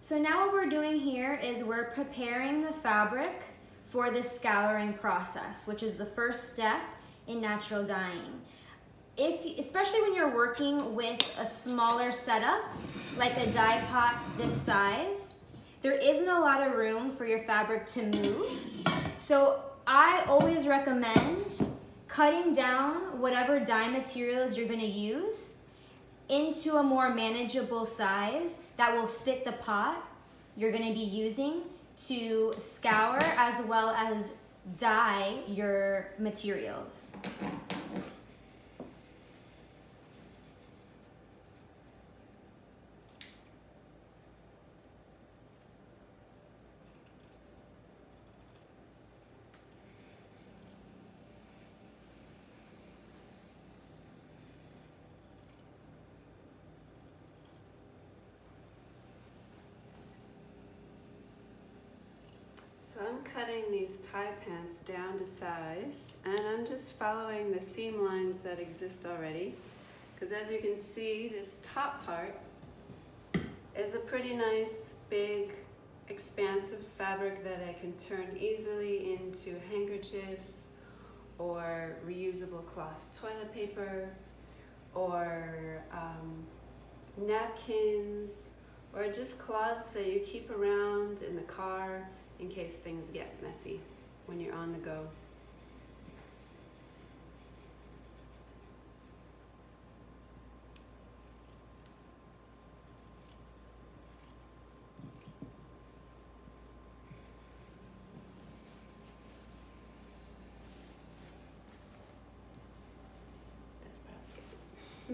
So now what we're doing here is we're preparing the fabric for the scouring process, which is the first step in natural dyeing. Especially when you're working with a smaller setup, like a dye pot this size, there isn't a lot of room for your fabric to move. So I always recommend cutting down whatever dye materials you're going to use into a more manageable size that will fit the pot you're going to be using to scour as well as dye your materials. So I'm cutting these tie pants down to size, and I'm just following the seam lines that exist already, because as you can see, this top part is a pretty nice, big, expansive fabric that I can turn easily into handkerchiefs or reusable cloth toilet paper or napkins, or just cloths that you keep around in the car in case things get messy when you're on the go.